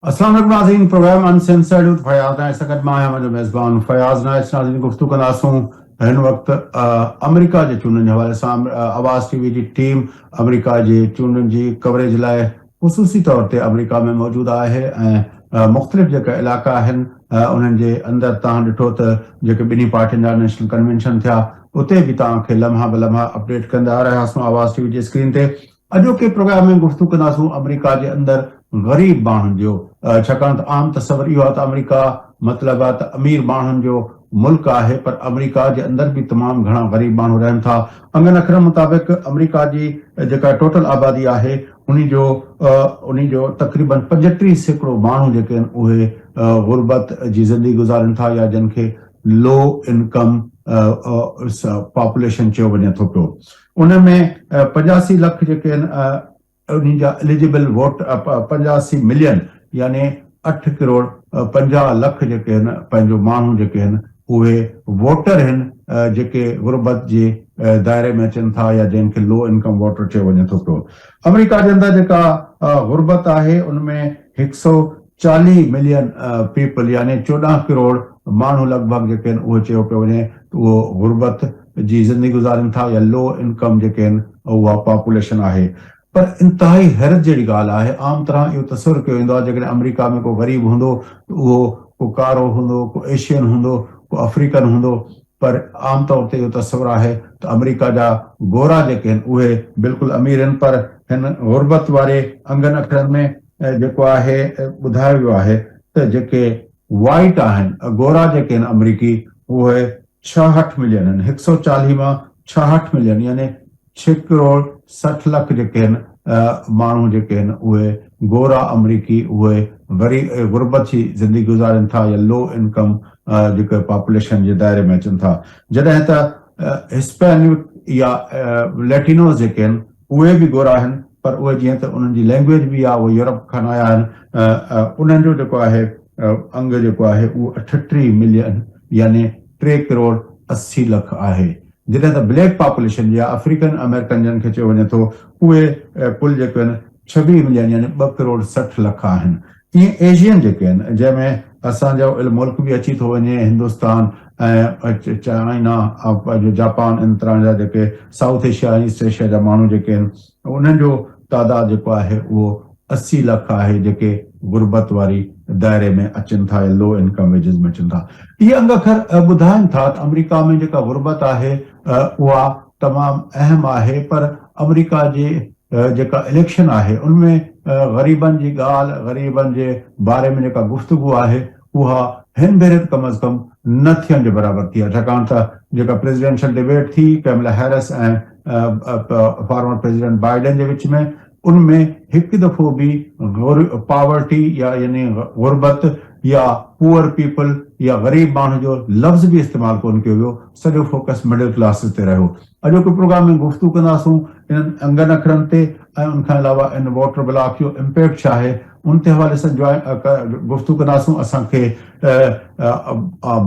अस्सलाम वालेकुम नाज़रीन, program uncensored with Fayaz Naich सगत मां आहियां मुंहिंजो मेज़बान फयाज नाइच। नाज़रीन, गुफ़्तगू कंदासूं हिन वक़्तु अमेरिका जे चूंडनि जे हवाले सां। आवाज़ टीवी जी टीम अमेरिका जे चूंडनि जी कवरेज लाइ ख़ुसूसी तौर ते अमेरिका में मौजूदु आहे ऐं मुख़्तलिफ़ जेका इलाइक़ा आहिनि उन्हनि जे अंदरि तव्हां ॾिठो त जेके ॿिन्ही पार्टियुनि जा नेशनल कन्वेंशन थिया, उते बि तव्हांखे लम्हा ब लम्हा अपडेट कंदा रहियासीं आवाज़ टीवी जी स्क्रीन ते। अॼोके प्रोग्राम में गुफ़्तगू कंदासूं अमेरिका जे अंदरि ग़रीब माण्हुनि जो, छाकाणि त आम तस्वर इहो आहे त अमेरिका मतिलबु आहे त अमीर माण्हुनि जो मुल्क आहे, पर अमेरिका जे अंदरि बि तमामु घणा ग़रीब माण्हू रहनि था। अंगनि अखरनि मुताबिक़ अमेरिका जी जेका टोटल आबादी आहे उन जो तक़रीबन 35% माण्हू जेके आहिनि उहे ग़ुरबत जी ज़िंदगी गुज़ारनि था, या जिन खे लो इनकम पॉपुलेशन चयो वञे थो पियो। उन में 85 लख जेके आहिनि उन्हीं जा एलिजिबल वोट 85 मिलियन यानी 8 करोड़ 50 लख जेके आहिनि पंहिंजो माण्हू जेके आहिनि उहे वोटर आहिनि जेके ग़ुरबत जे दायरे में अचनि था, या जंहिंखे लो इनकम वोटर चयो वञे थो पियो। अमेरिका जे अंदरि जेका ग़ुरबत आहे उनमें 140 मिलियन पीपल यानी 14 करोड़ माण्हू लॻभॻि जेके आहिनि उहे चयो पियो वञे उहो ग़ुरबत जी ज़िंदगी गुज़ारनि था, या लो इनकम जेके आहिनि उहा पॉपुलेशन आहे। पर इंतहाई हैरत जहिड़ी ॻाल्हि आहे, आम तरह इहो तस्वुरु कयो वेंदो आहे जेकॾहिं अमेरिका में को ग़रीब हूंदो त उहो को कारो हूंदो, को एशियन हूंदो, को अफ्रीकन हूंदो, पर आम तौर ते इहो तस्वुरु आहे त अमेरिका जा गोरा जेके आहिनि उहे बिल्कुलु अमीर आहिनि। पर हिन ग़ुरबत वारे अंगनि अखरनि में जेको आहे ॿुधायो वियो आहे त जेके वाइट आहिनि, गोरा जेके आहिनि अमरीकी, उहे 66 मिलियन आहिनि। 140 मां 66 मिलियन यानी 6 करोड़ 60 लख जेके आहिनि माण्हू जेके आहिनि उहे गोरा अमरीकी उहे ग़ुरबत जी ज़िंदगी गुज़ारनि था, या लो इनकम जेके पॉपुलेशन जे दायरे में अचनि था। जॾहिं त हिस्पैनिक या लैटिनोस जेके आहिनि उहे बि गोरा आहिनि, पर उहे जीअं त उन्हनि जी लैंग्वेज बि आहे, उहे यूरोप खां आया आहिनि। उन्हनि जो जेको आहे अंग जेको आहे उहो 38 मिलियन यानी 3 करोड़ 80 लख आहे। जॾहिं त ब्लैक पॉपुलेशन या अफ्रीकन अमेरिकन जिन खे चयो वञे थो उहे कुल जेके आहिनि 26 मिलियन यानी 2 करोड़ 60 लख आहिनि। ईअं एशियन जेके आहिनि जंहिंमें असांजो मुल्क बि अची थो वञे, हिंदुस्तान ऐं चाइना, जापान, इन तरह जा जेके साउथ एशिया ईस्ट एशिया जा माण्हू जेके आहिनि उन्हनि जो तादाद जेको आहे उहो 80 लख आहे जेके ग़ुरबत वारी दायरे में अचनि था, या लो इनकम वेजिस में अचनि था। इहे अंग अखर ॿुधाइनि था त अमेरिका में जेका ग़ुरबत आहे उहा तमामु अहम आहे, पर अमेरिका जे जेका इलेक्शन आहे उनमें ग़रीबनि जी ॻाल्हि, ग़रीबनि जे बारे में जेका गुफ़्तगू आहे उहा हिन भेरे कम अज़ कम न थियण जे बराबरि थी आहे। छाकाणि त जेका प्रेसिडेंशियल डिबेट थी कैमला हैरिस ऐं फॉर्मर प्रेसिडेंट बाइडेन जे विच में, उनमें हिकु दफ़ो बि पॉवर्टी यानी ग़ुरबत या पुअर पीपल या ग़रीब माण्हू जो लफ़्ज़ बि इस्तेमालु कोन कयो वियो, सॼो फोकस मिडिल क्लासिस ते रहियो। अॼोके प्रोग्राम में गुफ़्तगू कंदासूं इन्हनि अंगनि अखरनि ते, ऐं उनखां अलावा इन वोटर ब्लॉक जो इम्पैक्ट छा आहे उन ते हवाले सां गुफ़्तगू कंदासूं। असांखे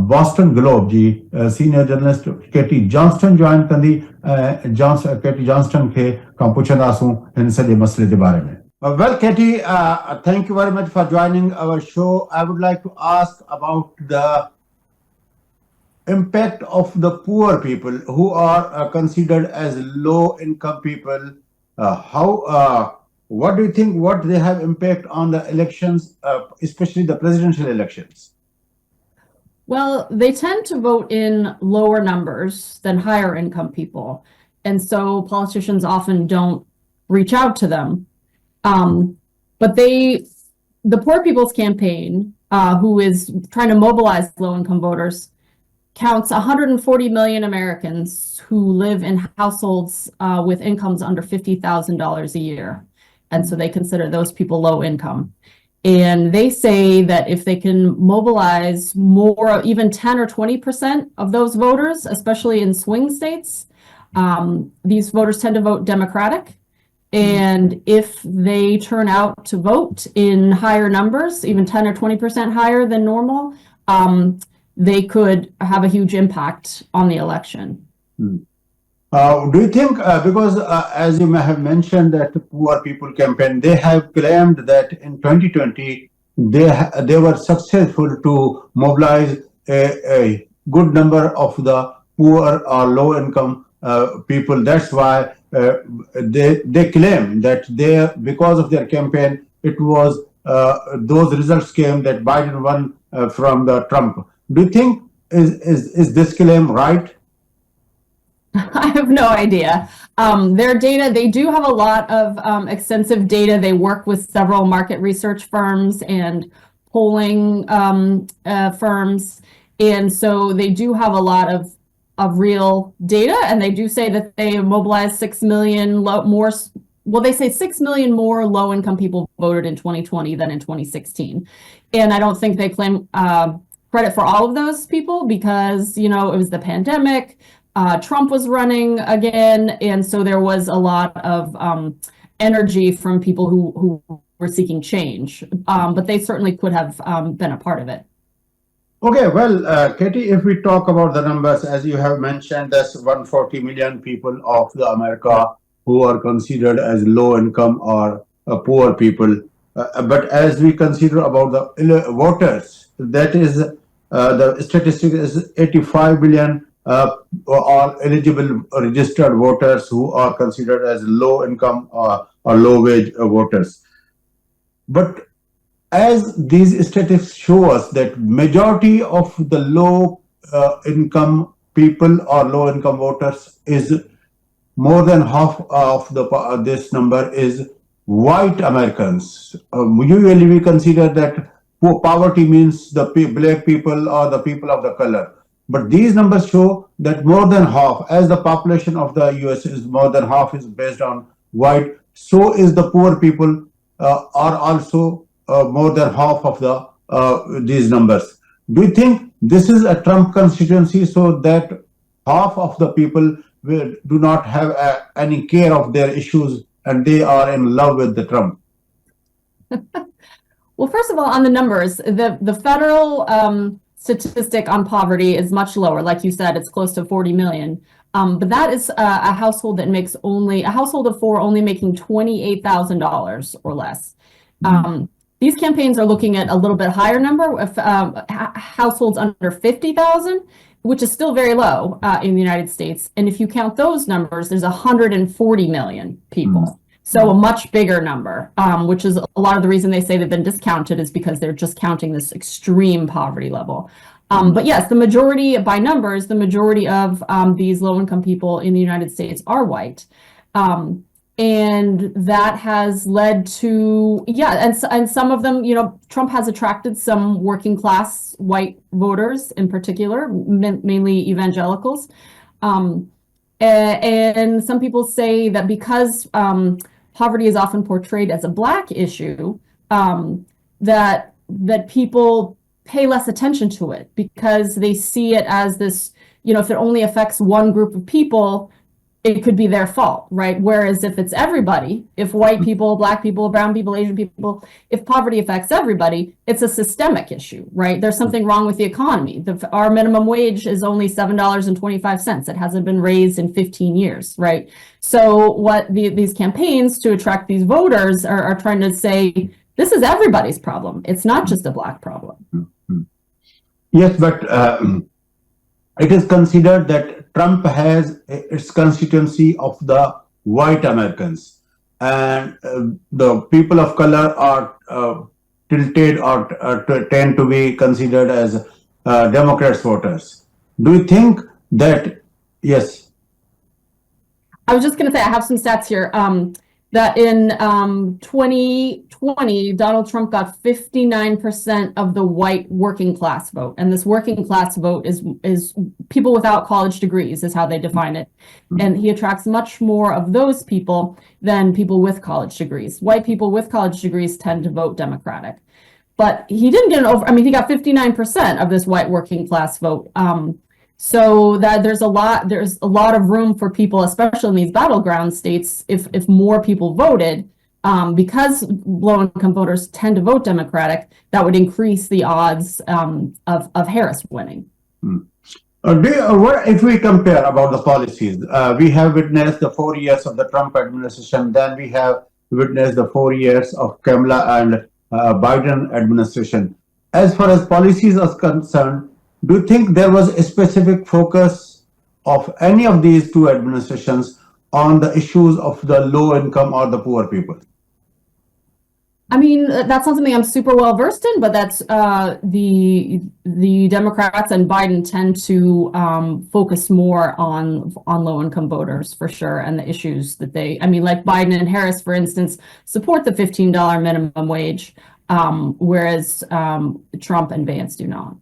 बॉस्टन ग्लोब जी सीनियर जर्नलिस्ट केटी जॉन्स्टन ज्वाइन कंदी, ऐं केटी जॉन्स्टन खे खां पुछंदासूं हिन सॼे मसइले जे बारे में। Well, Katie, thank you very much for joining our show. I would like to ask about the impact of the poor people who are considered as low-income people. What do you think? What they have impact on the elections, especially the presidential elections? Well, they tend to vote in lower numbers than higher income people, and so politicians often don't reach out to them. But the Poor People's Campaign, who is trying to mobilize low-income voters, counts 140 million Americans who live in households with incomes under $50,000 a year. And so they consider those people low income. And they say that if they can mobilize more, even 10 or 20% of those voters, especially in swing states, these voters tend to vote Democratic. And if they turn out to vote in higher numbers, even 10 or 20% higher than normal, they could have a huge impact on the election. Do you think, because as you may have mentioned that Poor People Campaign, they have claimed that in 2020, they were successful to mobilize a good number of the poor or low income people. That's why they claim that because of their campaign, it was those results came that Biden won from the Trump. Do you think is this claim right? I have no idea. Their data, they do have a lot of extensive data. They work with several market research firms and polling firms. And so they do have a lot of real data. And they do say that they mobilized 6 million more. Well, they say 6 million more low income people voted in 2020 than in 2016. And I don't think they claim credit for all of those people because, you know, it was the pandemic. Trump was running again, and so there was a lot of energy from people who were seeking change, but they certainly could have been a part of it. Okay, well, Katie, if we talk about the numbers, as you have mentioned, there's 140 million people of the America who are considered as low income or poor people. But as we consider about the voters, that is the statistic is 85 million are eligible registered voters who are considered as low income or low wage voters. But as these statistics show us that majority of the low income people or low income voters is more than half of this number is white Americans. Usually we consider that poverty means the black people or the people of the color. But these numbers show that more than half, as the population of the US is more than half is based on white, so is the poor people are also more than half of these numbers. Do you think this is a Trump constituency so that half of the people do not have any care of their issues and they are in love with the Trump? Well, first of all, on the numbers, the federal statistic on poverty is much lower. Like you said, it's close to 40 million. But that is a household that makes a household of four only making $28,000 or less. These campaigns are looking at a little bit higher number of households under 50,000, which is still very low in the United States. And if you count those numbers, there's 140 million people. So a much bigger number, which is a lot of the reason they say they've been discounted is because they're just counting this extreme poverty level. But yes, the majority by numbers, the majority of these low-income people in the United States are white. And that has led to, and some of them, you know, Trump has attracted some working class white voters in particular, mainly evangelicals. And some people say that because poverty is often portrayed as a Black issue, that people pay less attention to it because they see it as this, you know, if it only affects one group of people, it could be their fault, right? Whereas if it's everybody, if white people, Black people, brown people, Asian people, if poverty affects everybody, it's a systemic issue, right? There's something wrong with the economy. Our minimum wage is only $7.25. It hasn't been raised in 15 years, right? So what these campaigns to attract these voters are trying to say, this is everybody's problem. It's not just a Black problem. Yes, but it is considered that Trump has its constituency of the white Americans, and the people of color are tilted or tend to be considered as Democrats voters. Do you think that, yes? I was just going to say, I have some stats here. That in 2020, Donald Trump got 59% of the white working class vote. And this working class vote is people without college degrees is how they define it. And he attracts much more of those people than people with college degrees. White people with college degrees tend to vote Democratic. But he didn't get he got 59% of this white working class vote. So that there's a lot of room for people, especially in these battleground states, if more people voted, because low-income voters tend to vote Democratic, that would increase the odds of Harris winning. If we compare about the policies, we have witnessed the 4 years of the Trump administration, then we have witnessed the 4 years of Kamala and Biden administration. As far as policies are concerned, do you think there was a specific focus of any of these two administrations on the issues of the low income or the poor people? I mean, that's not something I'm super well versed in, but that's the Democrats and Biden tend to focus more on low income voters for sure, and the issues that they. I mean, like Biden and Harris, for instance, support the $15 minimum wage, whereas Trump and Vance do not.